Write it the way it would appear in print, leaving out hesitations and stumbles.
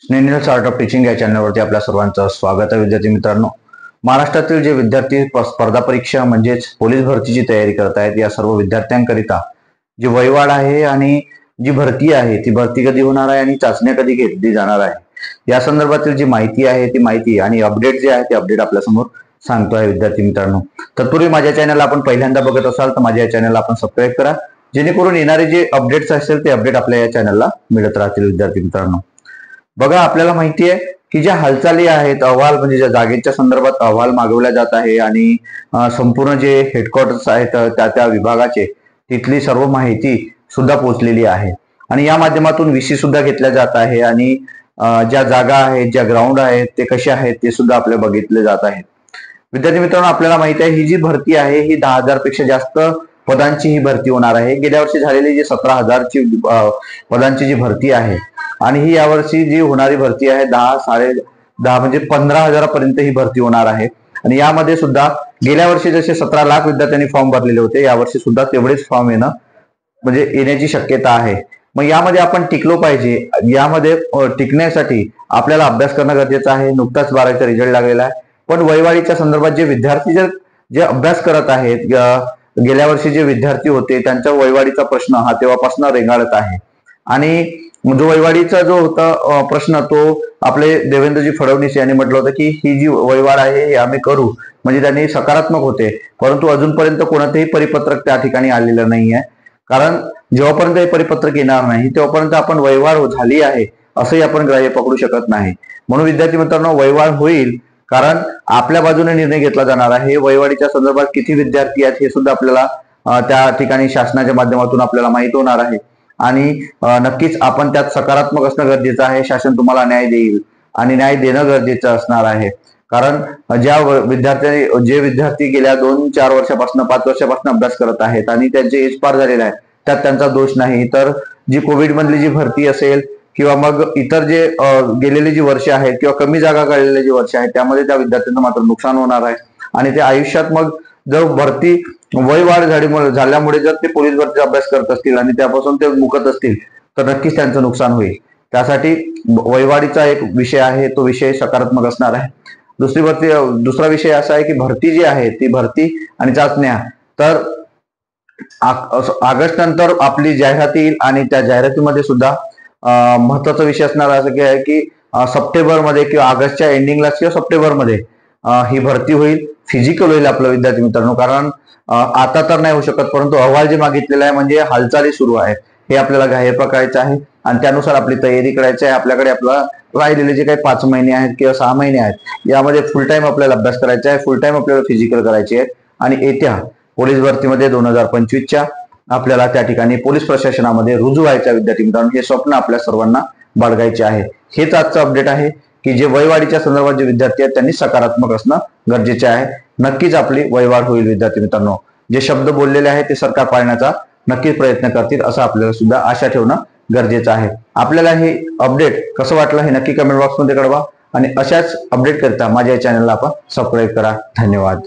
Snehal startup teaching या चॅनलवरती आपल्या सर्वांचं स्वागत आहे. विद्यार्थी मित्रांनो, महाराष्ट्रातील जे विद्यार्थी स्पर्धा परीक्षा म्हणजेच पोलीस भरतीची तयारी करत आहेत, या सर्व विद्यार्थ्यांकरिता जी वयवाढ आहे आणि जी भरती आहे ती भरती कधी होणार आहे आणि चाचण्या कधी घेतली जाणार आहे, या संदर्भातील जी माहिती आहे ती माहिती आणि अपडेट जे आहे ते अपडेट आपल्या समोर सांगतो आहे. विद्यार्थी मित्रांनो, तत्पूर्वी माझ्या चॅनलला आपण पहिल्यांदा बघत असाल तर माझ्या चॅनलला आपण सबस्क्राईब करा, जेणेकरून येणारे जे अपडेट्स असतील ते अपडेट आपल्या या चॅनलला मिळत राहतील. विद्यार्थी मित्रांनो, बघा, आपल्याला माहिती आहे की ज्या हालचाली आहेत, अहवाल म्हणजे ज्या जागेच्या संदर्भात अहवाल मागवला जात आहे आणि संपूर्ण जे हेडक्वार्टर्स आहेत त्या त्या विभागाचे तिथली सर्व माहिती सुद्धा पोहोचलेली आहे आणि या माध्यमातून विषय सुद्धा घेतल्या जात आहे आणि ज्या जागा आहेत, ज्या ग्राउंड आहेत ते कसे आहेत ते सुद्धा आपल्याला बघितले जात आहे. विद्यार्थी मित्रांनो, आपल्याला माहिती आहे ही जी भरती आहे ही 10,000 पेक्षा जास्त पदांची ही भरती होणार आहे. गेल्या वर्षी झालेली जी 17,000ची पदांची जी भरती आहे आणि ही यावर्षी जी होणारी भरती आहे 10 म्हणजे 15,000पर्यंत ही भरती होणार आहे. आणि यामध्ये सुद्धा गेल्या वर्षी जसे 17 लाख विद्यार्थ्यांनी फॉर्म भरलेले होते, यावर्षी सुद्धा तेवढेच फॉर्म येण्याची शक्यता आहे. मग यामध्ये आपण टिकलो पाहिजे. यामध्ये टिकण्यासाठी आपल्याला अभ्यास करणं गरजेचं आहे. नुकताच 12वीचा रिझल्ट लागलेला आहे, पण वयवाढीच्या संदर्भात जे विद्यार्थी जे अभ्यास करत आहेत, गेल्या वर्षी जे विद्यार्थी होते त्यांच्या वयवाढीचा प्रश्न हा तेव्हापासून रेंगाळत आहे. आणि जो वयवाढीचा जो होता प्रश्न तो आपले देवेंद्रजी फडणवीस यांनी म्हटलं होतं की ही जी वयवाढ आहे हे आम्ही करू, म्हणजे त्यांनी सकारात्मक होते. परंतु अजूनपर्यंत कोणतेही परिपत्रक त्या ठिकाणी आलेलं नाही आहे. कारण जेव्हापर्यंत हे परिपत्रक येणार नाही तेव्हापर्यंत आपण वयवाढ झाली आहे असंही आपण ग्राह्य पकडू शकत नाही. म्हणून विद्यार्थी मित्रांनो, वयवाढ होईल, कारण आपल्या बाजूने निर्णय घेतला जाणार आहे. वयवाढीच्या संदर्भात किती विद्यार्थी आहेत हे सुद्धा आपल्याला त्या ठिकाणी शासनाच्या माध्यमातून आपल्याला माहित होणार आहे आणि नक्कीच आपण त्यात सकारात्मक असणं गरजेचं आहे. शासन तुम्हाला न्याय देईल आणि न्याय देणं गरजेचं असणार आहे. कारण जे विद्यार्थी गेल्या 2-4 वर्षापासून 5 वर्षापासून अभ्यास करत आहेत आणि त्यांचे एज पार झालेला आहे, त्यात त्यांचा दोष नाही. तर जी कोविड मधली जी भरती असेल किंवा मग इतर जे गेलेली जी वर्ष आहेत किंवा कमी जागा काढलेली जी वर्ष आहेत त्यामध्ये त्या विद्यार्थ्यांचं मात्र नुकसान होणार आहे. आणि ते आयुष्यात मग जर भरती वयवाढ झाल्यामुळे जर ते पोलीस भरतीचा अभ्यास करत असतील आणि त्यापासून ते मुकत असतील तर नक्कीच त्यांचं नुकसान होईल. त्यासाठी वयवाढीचा एक विषय आहे, तो विषय सकारात्मक असणार आहे. दुसरा विषय असा आहे की भरती जी आहे ती भरती आणि चाचण्या, तर ऑगस्ट नंतर आपली जाहिरात येईल आणि त्या जाहिरातीमध्ये सुद्धा महत्वाचा विषय असणार असं की आहे की सप्टेंबरमध्ये किंवा ऑगस्टच्या एंडिंगला किंवा सप्टेंबरमध्ये ही भरती होईल. फिजिकल होईल आपलं. विद्यार्थी मित्रांनो, कारण आता तर नाही होऊ शकत, परंतु अहवाल जे मागितलेला आहे म्हणजे हालचाली सुरू आहेत हे आपल्याला ग्राह्य पकडायचं आहे आणि त्यानुसार आपली तयारी करायची आहे. आपल्याकडे राहिलेले जे काही 5 महिने आहेत किंवा 6 महिने आहेत यामध्ये फुल टाइम आपल्याला अभ्यास करायचा आहे, फुल टाइम आपल्याला फिजिकल करायची आहे आणि येत्या पोलीस भरतीमध्ये 2025च्या आपल्याला त्या ठिकाणी पोलीस प्रशासनामध्ये रुजू व्हायच्या. विद्यार्थी मित्रांनो, हे स्वप्न आपल्या सर्वांना बाळगायचे आहे. हेच आजचं अपडेट आहे की जे वयवाढीच्या संदर्भात जे विद्यार्थी आहेत त्यांनी सकारात्मक असणं गरजेचे आहे. नक्कीच आपली वयवाढ होईल. विद्यार्थी मित्रांनो, जे शब्द बोललेले आहेत ते सरकार पाळण्याचा नक्कीच प्रयत्न करतील असं आपल्याला सुद्धा आशा ठेवणं गरजेचं आहे. आपल्याला हे अपडेट कसं वाटलं हे नक्की कमेंट बॉक्समध्ये कळवा आणि अशाच अपडेट करता माझ्या चॅनलला आपण सबस्क्राईब करा. धन्यवाद.